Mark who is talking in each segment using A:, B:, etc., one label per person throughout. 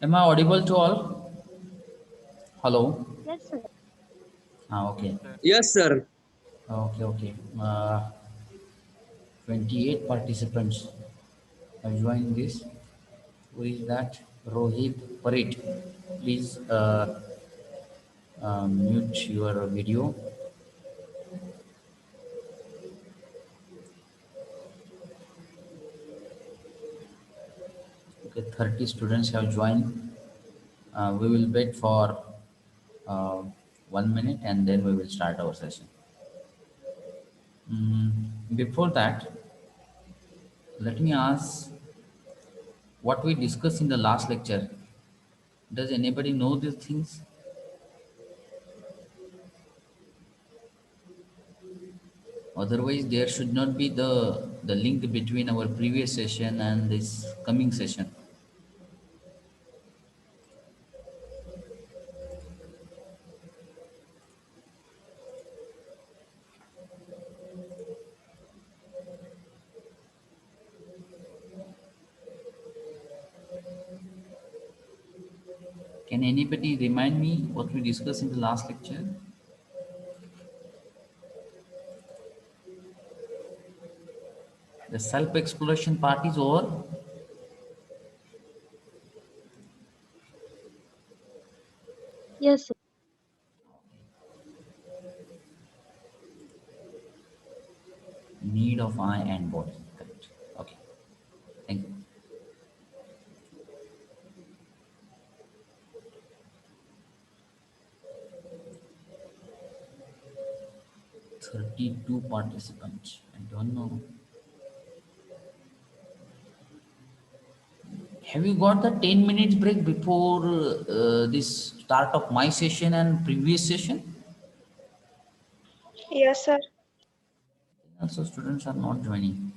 A: Am I audible to all? Hello.
B: Yes, sir.
A: Okay.
C: Yes, sir.
D: Yes, sir.
A: Okay. 28 participants have joined this. Who is that? Rohit Parit. Please mute your video. Okay, 30 students have joined. We will wait for uh, 1 minute and then we will start our session. Before that, let me ask what we discussed in the last lecture. Does anybody know these things? Otherwise, there should not be the link between our previous session and this coming session. Can anybody remind me what we discussed in the last lecture? The self-exploration part is over.
B: Yes, sir.
A: Need of eye and body. Correct. Okay. Thank you. 32 participants. I don't know. Have you got the 10 minutes break before this start of my session and previous session?
E: Yes, sir.
A: Also, students are not joining.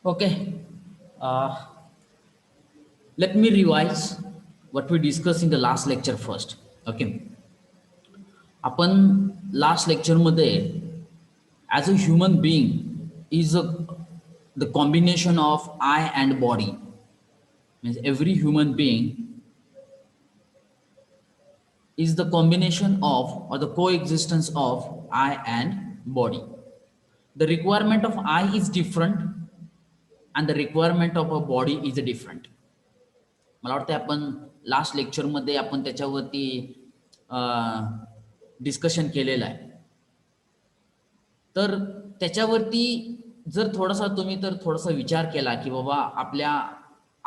A: Okay. Uh, Let me revise what we discussed in the last lecture first. Okay. आपण last लेक्चरमध्ये as a human being is the combination of eye and body. Means every human being is the combination of or the coexistence of eye and body. The requirement of eye is different and the requirement of a body is different. मला वाटतं आपण last लेक्चरमध्ये आपण त्याच्यावरती discussion केलेलं आहे. तर त्याच्यावरती जर थोडासा तुम्ही तर थोडासा विचार केला की बाबा आपल्या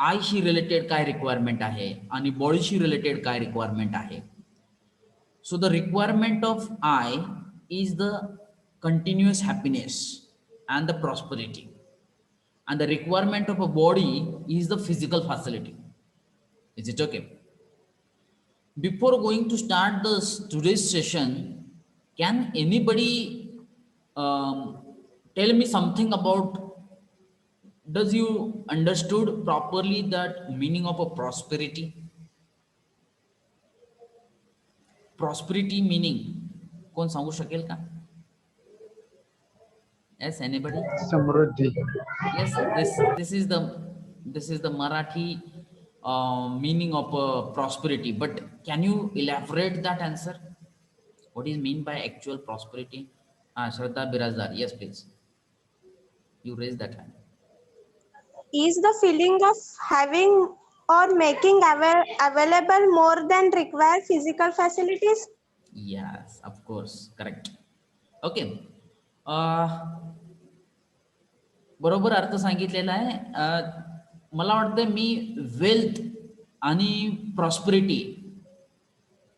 A: आयशी रिलेटेड काय रिक्वायरमेंट आहे आणि बॉडीशी रिलेटेड काय रिक्वायरमेंट आहे. So the requirement of I is the continuous happiness and the prosperity and the requirement of a body is the physical facility. Is it okay? Before going to start this today's session, can anybody um, tell me something about, does you understood properly that meaning of a prosperity? Prosperity meaning कोण सांगू शकेल का? Yes, anybody?
C: Samriddhi.
A: Yes, this is the Marathi meaning of prosperity. But can you elaborate that answer? What is mean by actual prosperity? Shraddha Birazdar, yes, please. You raise that hand.
D: Is the feeling of having or making available more than required physical facilities?
A: Yes, of course, correct. Okay, बरोबर अर्थ सांगितलेला आहे. मला वाटतं मी wealth आणि prosperity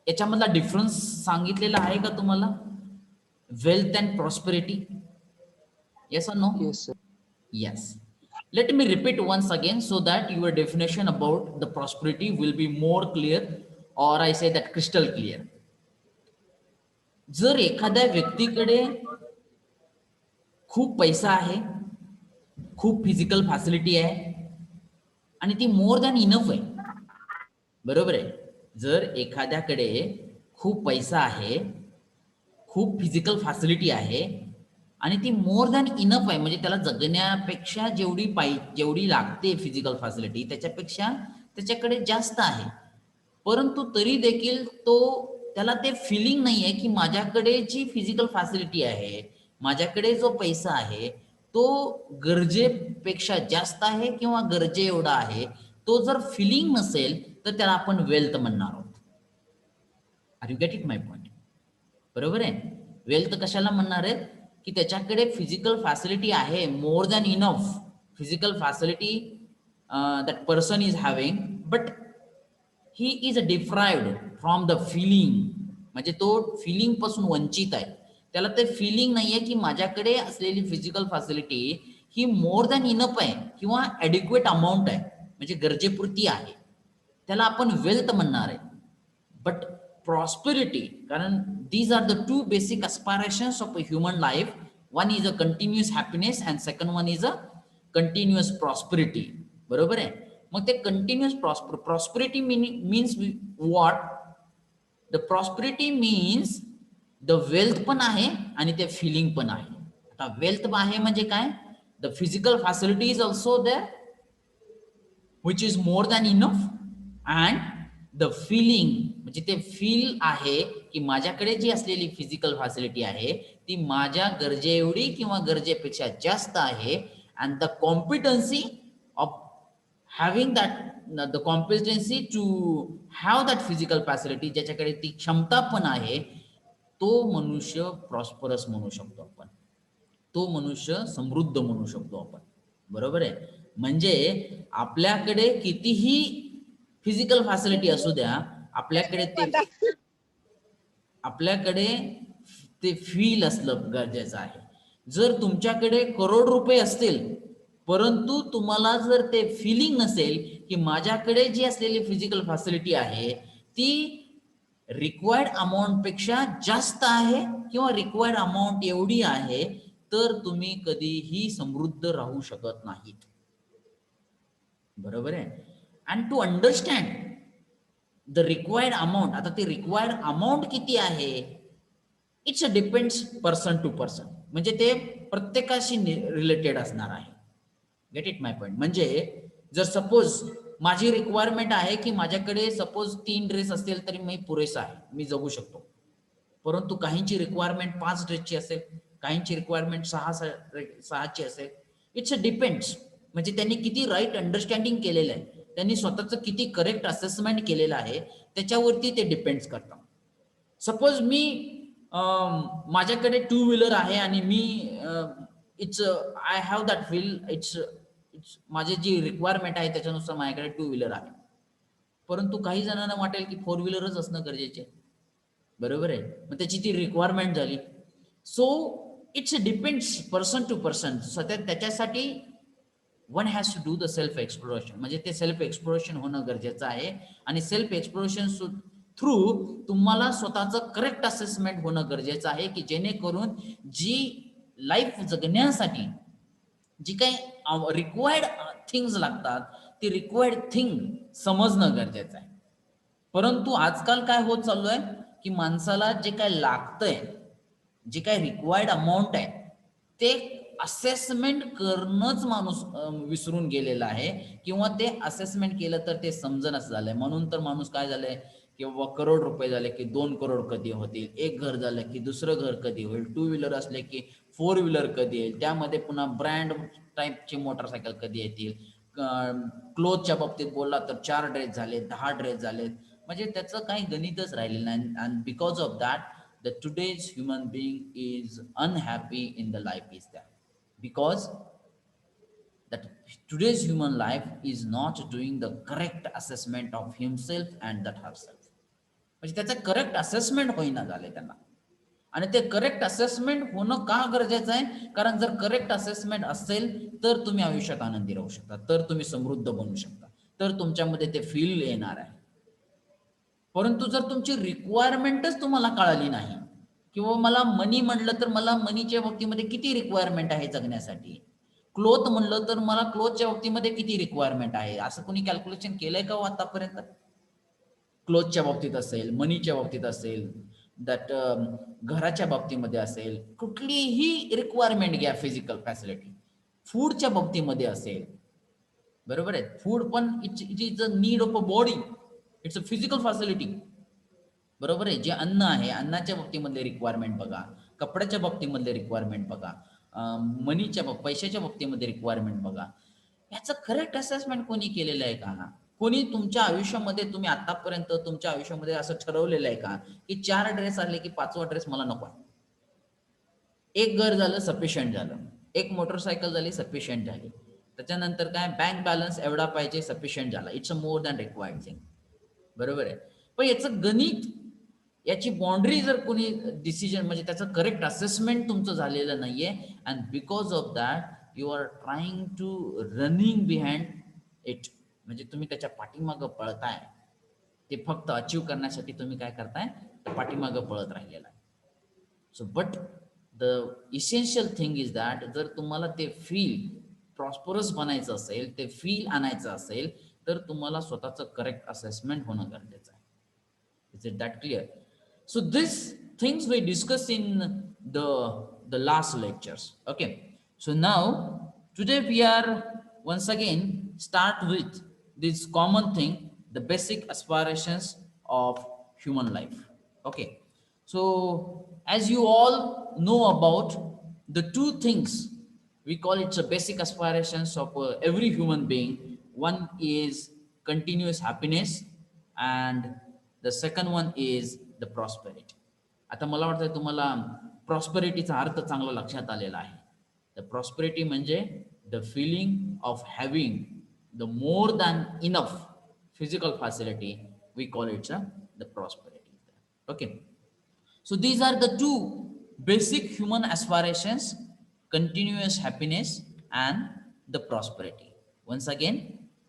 A: याच्यामधला difference सांगितलेला आहे का तुम्हाला? वेल्थ अँड प्रॉस्पेरिटी, येस और no?
C: Yes, sir.
A: Yes. Let me repeat once again so that your definition about the prosperity will be more clear, or I say that crystal clear. जर एखाद्या व्यक्तीकडे खूप पैसा आहे, खूप फिजिकल फॅसिलिटी आहे आणि ती मोर दॅन इनफ आहे, बरोबर आहे. जर एखाद्याकडे खूप पैसा आहे, खूप फिजिकल फॅसिलिटी आहे आणि ती मोर दॅन इनफ आहे, म्हणजे त्याला जगण्यापेक्षा जेवढी लागते फिजिकल फॅसिलिटी त्याच्यापेक्षा त्याच्याकडे जास्त आहे, परंतु तरी देखील त्याला ते फिलिंग नाही आहे की माझ्याकडे जी फिजिकल फॅसिलिटी आहे, माझ्याकडे जो पैसा आहे तो गरजेपेक्षा जास्त आहे किंवा गरजे एवढा आहे. तो जर फिलिंग नसेल तर त्याला आपण वेल्थ म्हणणार आहोत. Are you get it my point? बरोबर आहे. वेल्थ कशाला म्हणणार आहे की त्याच्याकडे फिजिकल फॅसिलिटी आहे, more than enough physical facility that person is having, but he is deprived from the feeling, म्हणजे तो फिलिंग पासून वंचित आहे. त्याला ते फिलिंग नाहीये की माझ्याकडे असलेली फिजिकल फॅसिलिटी ही मोर दॅन इनफ आहे किंवा ॲडिक्वेट अमाऊंट आहे, म्हणजे गरजेपुरती आहे, त्याला आपण वेल्थ म्हणणार आहे. बट प्रॉस्पेरिटी, कारण these are the two basic aspirations of a human life. One is a continuous happiness and second one is a continuous prosperity. बरोबर आहे. मग ते continuous prosperity means what? The prosperity means the wealth पण आहे आणि ते filling पण आहे. आता वेल्थ आहे म्हणजे काय? The physical facility is also there which is more than enough, and the feeling म्हणजे ते फील आहे की माझ्याकडे जी असलेली फिजिकल फॅसिलिटी आहे ती माझ्या गरजे एवढी किंवा गरजेपेक्षा जास्त आहे. And the competency of having that, the competency to have that physical facility, ज्याच्याकडे ती क्षमता पण आहे, तो मनुष्य प्रॉस्परस म्हणू शकतो आपण, तो मनुष्य समृद्ध म्हणू शकतो आपण. बरोबर आहे. म्हणजे आपल्याकडे कितीही फिजिकल फॅसिलिटी असू द्या, आपल्याकडे ते फील असलं गरजेचं आहे. जर तुमच्याकडे करोड रुपये असतील परंतु तुम्हाला जर ते फिलिंग नसेल की माझ्याकडे जी असलेली फिजिकल फॅसिलिटी आहे ती रिक्वायर्ड अमाऊंट पेक्षा जास्त आहे किंवा रिक्वायर्ड अमाऊंट एवढी आहे, तर तुम्ही कधीही समृद्ध राहू शकत नाहीत. बरोबर आहे. And to understand the required amount, आता ते रिक्वायर्ड अमाऊंट किती आहे, it's a depends person to person, म्हणजे ते प्रत्येकाशी रिलेटेड असणार आहे. Get it my point? म्हणजे जर सपोज माझी रिक्वायरमेंट आहे की माझ्याकडे सपोज 3 ड्रेस असतील तरी मी पुरेसा आहे, मी जगू शकतो. परंतु काहींची रिक्वायरमेंट 5 ड्रेसची असेल, काहींची रिक्वायरमेंट 6ची असेल. इट्स अ डिपेंड्स, म्हणजे त्यांनी किती राईट अंडरस्टँडिंग केलेलं आहे, त्यांनी स्वतःचं किती करेक्ट असेसमेंट केलेलं आहे त्याच्यावरती ते डिपेंड्स करतं. सपोज माझ्याकडे 2 व्हीलर आहे आणि me it's I have that feel, it's माझी जी रिक्वायरमेंट आहे त्याच्यानुसार माझ्याकडे 2 व्हीलर आहे, परंतु काही जणांना वाटेल की 4 व्हीलरच असणं गरजेचे. बरोबर आहे. मग त्याची ती रिक्वायरमेंट झाली. So it's depends person to person. त्याच्यासाठी one has to do the self exploration, म्हणजे ते सेल्फ एक्सप्लोरेशन होणं गरजेचं आहे. आणि सेल्फ एक्सप्लोरेशन थ्रू तुम्हाला स्वतःचं करेक्ट असेसमेंट होणं गरजेचं आहे की जेणेकरून जी लाईफ जगण्यासाठी जी काही रिक्वायर्ड थिंग्स लागतात ती रिक्वायर्ड थिंग समजणं गरजेचं आहे. परंतु आजकाल काय होत चालू आहे की माणसाला जे काय लागतंय, जे काय रिक्वायर्ड अमाऊंट आहे ते असेसमेंट करणंच माणूस विसरून गेलेला आहे, किंवा ते असेसमेंट केलं तर ते समजणच झालंय. म्हणून तर माणूस काय झालंय की बाबा करोड रुपये झाले की 2 करोड कधी होतील, एक घर झालं की दुसरं घर कधी होईल, 2 व्हीलर असले की 4 व्हीलर कधी येईल, त्यामध्ये पुन्हा ब्रँड टाईपची मोटरसायकल कधी येतील, क्लोथच्या बाबतीत बोलला तर 4 ड्रेस झाले, 10 ड्रेस झालेत, म्हणजे त्याचं काही गणितच राहिलेलं नाही. And because of that the today's human being is unhappy in the life is that, because that today's human life is not doing the correct assessment of himself and that herself. म्हणजे त्याचं correct assessment होईना झाले त्यांना. आणि ते correct assessment होणं का गरजेचं आहे? कारण जर करेक्ट असेसमेंट असेल तर तुम्ही आयुष्यात आनंदी राहू शकता, तर तुम्ही समृद्ध बनू शकता, तर तुमच्यामध्ये ते फील येणार आहे. परंतु जर तुमची रिक्वायरमेंटच तुम्हाला कळाली नाही, किंवा मला मनी म्हणलं तर मला मनीच्या बाबतीमध्ये किती रिक्वायरमेंट आहे जगण्यासाठी, क्लोथ म्हणलं तर मला क्लोथच्या बाबतीमध्ये किती रिक्वायरमेंट आहे, असं कोणी कॅल्क्युलेशन केलंय का हो आतापर्यंत? क्लोथच्या बाबतीत असेल, मनीच्या बाबतीत असेल, दॅट घराच्या बाबतीमध्ये असेल, कुठलीही रिक्वायरमेंट घ्या, फिजिकल फॅसिलिटी, फूडच्या बाबतीमध्ये असेल, बरोबर आहे. फूड पण it is a need of a body, it's a physical facility, बरोबर आहे. जे अन्न आहे, अन्नाच्या बाबतीमधले रिक्वायरमेंट बघा, कपड्याच्या बाबतीमधले रिक्वायरमेंट बघा, मनीच्या पैशाच्या बाबतीमध्ये रिक्वायरमेंट बघा. याचं करेक्ट असेसमेंट कोणी केलेलं आहे का? कोणी तुमच्या आयुष्यामध्ये, तुम्ही आतापर्यंत तुमच्या आयुष्यामध्ये असं ठरवलेलं आहे का की 4 ड्रेस आले की 5वा ड्रेस मला नको आहे, एक घर झालं सफिशियंट झालं, एक मोटरसायकल झाली सफिशियंट झाली, त्याच्यानंतर काय बँक बॅलन्स एवढा पाहिजे सफिशियंट झाला, it's a more than required thing, बरोबर आहे. पण याचं गणित, याची बाउंड्री जर कोणी डिसिजन, म्हणजे त्याचं करेक्ट असेसमेंट तुमचं झालेलं नाहीये, and because of that you are trying to running behind it, म्हणजे तुम्ही त्याच्या पाठीमागं पळताय, ते फक्त अचीव करण्यासाठी तुम्ही काय करताय, पाठीमागं पळत राहिलेला आहे. So but the essential thing is that, जर तुम्हाला ते फील प्रॉस्परस बनायचं असेल, ते फील आणायचं असेल, तर तुम्हाला स्वतःचं करेक्ट असेसमेंट होणं गरजेचं आहे. Is it that clear? So these things we discussed in the last lectures. Okay. So now today we are once again start with this common thing, the basic aspirations of human life. Okay. So as you all know about the two things, we call it the basic aspirations of every human being. One is continuous happiness and the second one is the prosperity. आता मला वाटतं तुम्हाला प्रॉस्पेरिटीचा अर्थ चांगला लक्षात आलेला आहे. The prosperity म्हणजे the feeling of having the more than enough physical facility, we call it's the prosperity. Okay. So these are the two basic human aspirations, continuous happiness and the prosperity. Once again,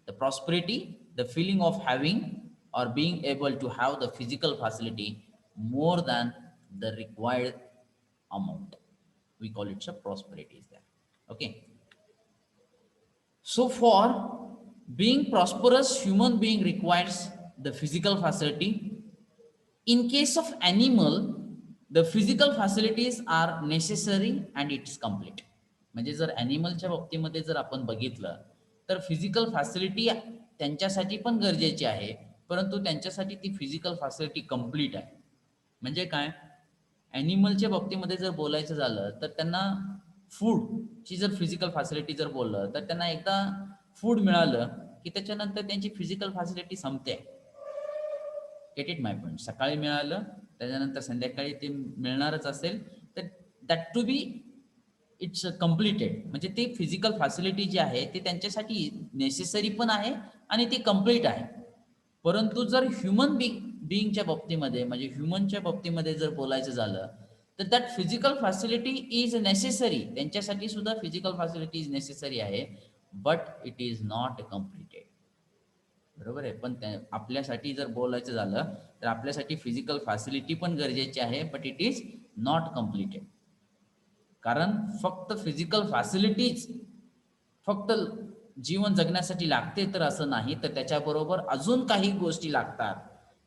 A: the prosperity, the feeling of having or being able to have the physical facility more than the required amount. We call it a prosperity is there. Okay. So for being prosperous, human being requires the physical facility. In case of animal, the physical facilities are necessary and it's complete. म्हणजे जर ॲनिमलच्या बाबतीमध्ये जर आपण बघितलं तर physical facility त्यांच्यासाठी पण गरजेची आहे, परंतु त्यांच्यासाठी ती फिजिकल फॅसिलिटी कंप्लीट आहे. म्हणजे काय, ॲनिमलच्या बाबतीमध्ये जर बोलायचं झालं तर त्यांना फूडची जर फिजिकल फॅसिलिटी जर बोललं तर त्यांना एकदा फूड मिळालं की त्याच्यानंतर त्यांची फिजिकल फॅसिलिटी संपते. Get it my point. सकाळी मिळालं त्याच्यानंतर संध्याकाळी ते मिळणारच असेल तर that to be it's completed. म्हणजे ती फिजिकल फॅसिलिटी जी आहे ती त्यांच्यासाठी नेसेसरी पण आहे आणि ती कम्प्लीट आहे. परंतु जर ह्युमन बिईंगच्या बाबतीमध्ये, म्हणजे ह्युमनच्या बाबतीमध्ये जर बोलायचं झालं तर that physical facility is necessary. त्यांच्यासाठी सुद्धा फिजिकल फॅसिलिटी इज नेसेसरी आहे, but it is not completed. बरोबर आहे. पण आपल्यासाठी जर बोलायचं झालं तर आपल्यासाठी फिजिकल फॅसिलिटी पण गरजेची आहे, but it is not completed. कारण फक्त फिजिकल फॅसिलिटीज फक्त जीवन जगण्यासाठी लागते तर असं नाही, तर त्याच्याबरोबर अजून काही गोष्टी लागतात.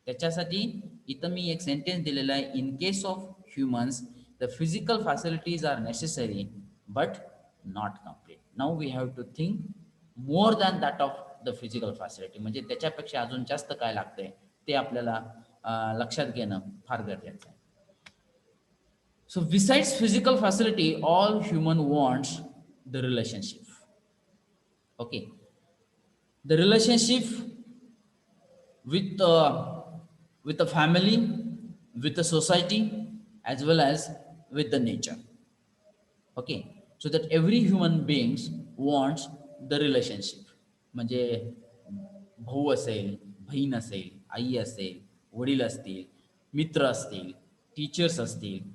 A: त्याच्यासाठी इथं मी एक सेंटेन्स दिलेला आहे, in case of humans the physical facilities are necessary but not complete. Now we have to think more than that of the physical facility. म्हणजे त्याच्यापेक्षा अजून जास्त काय लागतंय ते आपल्याला लक्षात घेणं फार गरजेचं आहे. So besides physical facility, all human wants the relationship. Okay, the relationship with the family, with the society, as well as with the nature. Okay, so that every human beings wants the relationship. म्हणजे भाऊ असेल, बहीण असेल, आई असेल, वडील असतील, मित्र असतील, teachers असतील,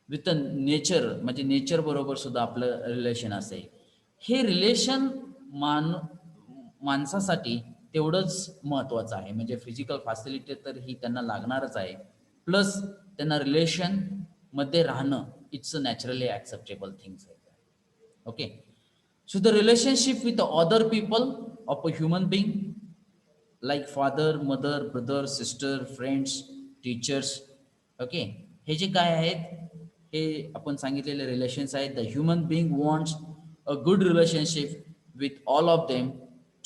A: विथ नेचर म्हणजे नेचर बरोबर सुद्धा आपलं रिलेशन असेल. हे रिलेशन माणसासाठी तेवढंच महत्वाचं आहे. म्हणजे फिजिकल फॅसिलिटी तर ही त्यांना लागणारच आहे, प्लस त्यांना रिलेशन मध्ये राहणं it's a naturally acceptable things आहे. Okay, so the relationship with other people of a human being like father, mother, brother, sister, friends, teachers. Okay, हे जे काय आहेत हे आपण सांगितलेले रिलेशन्स आहेत. The human being wants a good relationship with all of them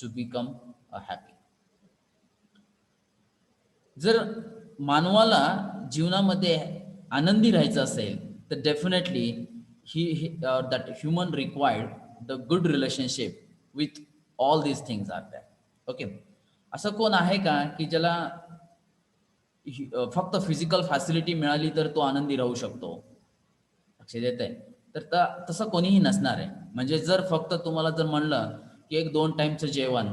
A: to become a happy. जर मानवाला जीवनामध्ये आनंदी राहायचं असेल तर definitely that human required the good relationship with all these things are that. Okay, असं कोण आहे का की ज्याला फक्त फिजिकल फॅसिलिटी मिळाली तर तो आनंदी राहू शकतो? लक्ष देत आहे तर तसं कोणीही नसणार आहे. म्हणजे जर फक्त तुम्हाला जर म्हणलं की 1-2 टाइमचं जेवण,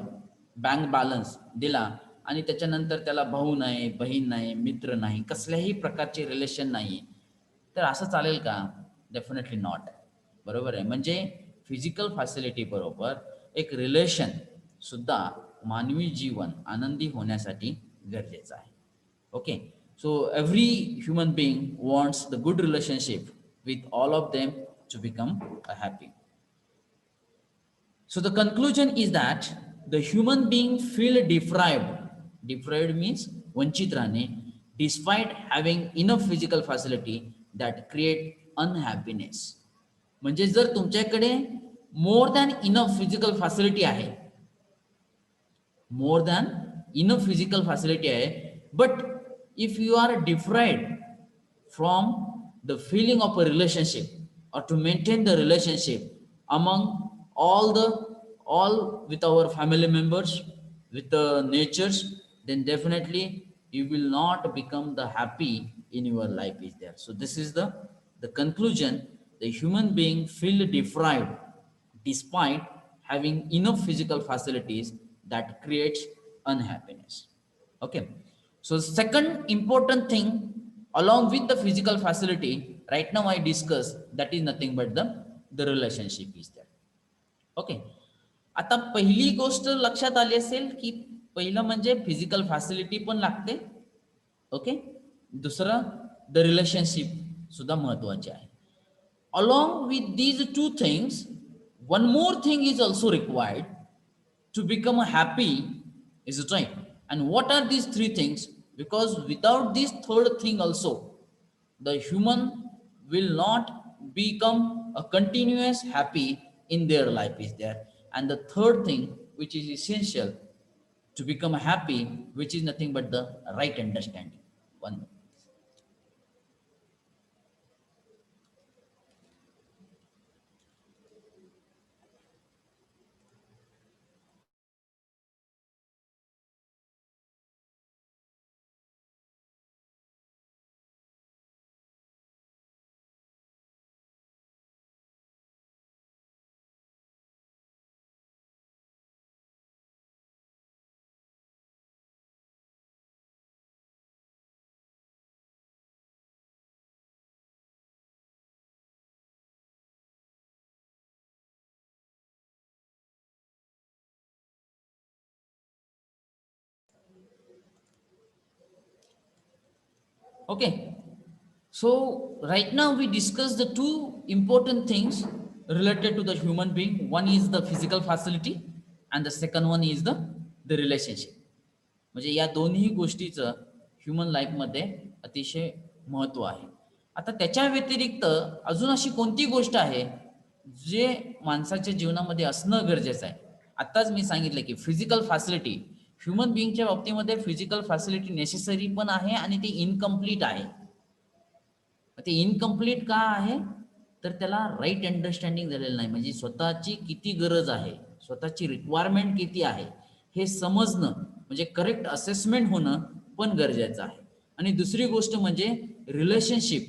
A: बँक बॅलन्स दिला आणि त्याच्यानंतर त्याला भाऊ नाही, बहीण नाही, मित्र नाही, कसल्याही प्रकारचे रिलेशन नाही, तर असं चालेल का? Definitely not. बरोबर आहे. म्हणजे फिजिकल फॅसिलिटी बरोबर एक रिलेशन सुद्धा मानवी जीवन आनंदी होण्यासाठी गरजेचं आहे. Okay, so every human being wants the good relationship with all of them to become happy. So the conclusion is that the human being feel deprived. Deprived means vanchit rahne despite having enough physical facility that create unhappiness. म्हणजे जर तुमच्याकडे more than enough physical facility आहे, more than enough physical facility आहे, but if you are deprived from the feeling of a relationship or to maintain the relationship among all with our family members, with the natures, then definitely you will not become the happy in your life is there. So this is the conclusion. The human being feel deprived despite having enough physical facilities that creates unhappiness. Okay, so second important thing along with the physical facility right now I discuss, that is nothing but the relationship is there. Okay, आता पहिली गोष्ट लक्षात आली असेल की पहिलं म्हणजे physical facility पण लागते. ओके, दुसरं द रिलेशनशिप सुद्धा महत्वाचे आहे. along with these two things one more thing is also required to become happy, is it right? And what are these three things? Because without this third thing also the human will not become a continuous happy in their life is there. And the third thing which is essential to become happy, which is nothing but the right understanding. One minute. Okay, so right now we discuss the two important things related to the human being. One is the physical facility and the second one is the relationship. म्हणजे या दोन्ही गोष्टीचं human लाईफमध्ये अतिशय महत्व आहे. आता त्याच्या व्यतिरिक्त अजून अशी कोणती गोष्ट आहे जे माणसाच्या जीवनामध्ये असणं गरजेचं आहे. आत्ताच मी सांगितलं की फिजिकल फॅसिलिटी, ह्युमन बिईंगच्या बाबतीमध्ये फिजिकल फॅसिलिटी नेसेसरी पण आहे आणि ती इनकम्प्लीट आहे. ते इनकम्प्लीट का आहे? तर त्याला राईट अंडरस्टँडिंग झालेलं नाही. म्हणजे स्वतःची किती गरज आहे, स्वतःची रिक्वायरमेंट किती आहे, हे समजणं म्हणजे करेक्ट असेसमेंट होणं पण गरजेचं आहे. आणि दुसरी गोष्ट म्हणजे रिलेशनशिप,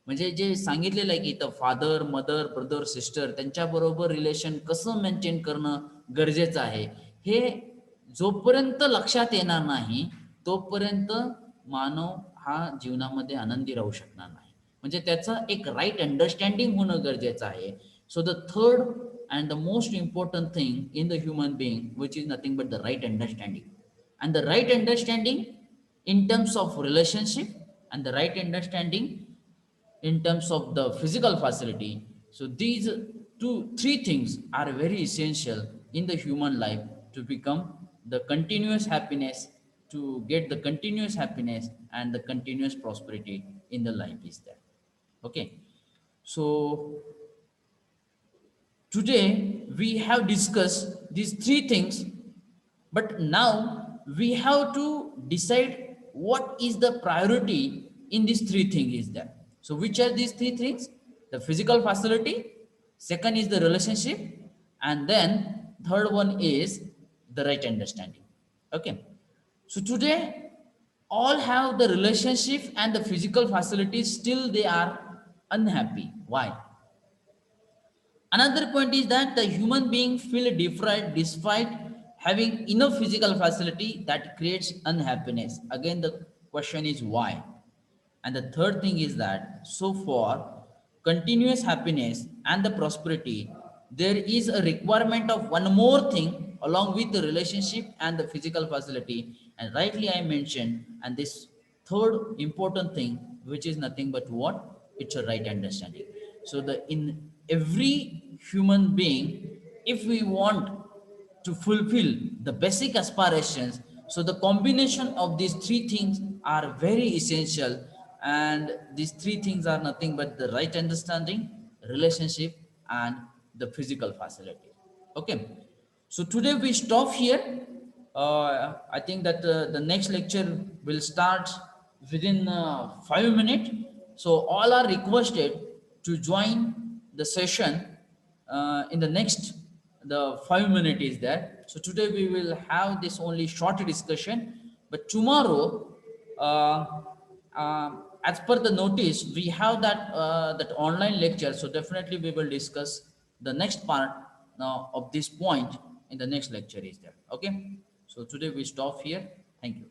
A: म्हणजे जे सांगितलेलं आहे की इथं फादर, मदर, ब्रदर, सिस्टर त्यांच्याबरोबर रिलेशन कसं मेंटेन करणं गरजेचं आहे, हे जोपर्यंत लक्षात येणार नाही तोपर्यंत मानव हा जीवनामध्ये आनंदी राहू शकणार नाही. म्हणजे त्याचं एक राईट अंडरस्टँडिंग होणं गरजेचं आहे. So the third and the most important thing in the human being which is nothing but the right understanding. And the right understanding in terms of relationship and the right understanding in terms of the physical facility. So these three things are very essential in the human life to become the continuous happiness, to get the continuous happiness and the continuous prosperity in the life is there. Okay, so today we have discussed these three things, but now we have to decide what is the priority in these three things is there. So which are these three things? The physical facility, second is the relationship, and then third one is the right understanding. Okay. So today all have the relationship and the physical facilities, still they are unhappy. Why? Another point is that the human being feel different despite having enough physical facility that creates unhappiness. Again, the question is why? And the third thing is that so for continuous happiness and the prosperity, there is a requirement of one more thing along with the relationship and the physical facility. And rightly I mentioned, and this third important thing, which is nothing but what? It's a right understanding. So the in every human being, if we want to fulfill the basic aspirations, so the combination of these three things are very essential, and these three things are nothing but the right understanding, relationship, and the physical facility. Okay, so today we stop here. I think that the next lecture will start within 5 minutes. So all are requested to join the session in the next, the 5 minutes is there. So today we will have this only short discussion, but tomorrow, as per the notice, we have that online lecture. So definitely we will discuss the next part of this point in the next lecture is there. Okay. So today we stop here. Thank you.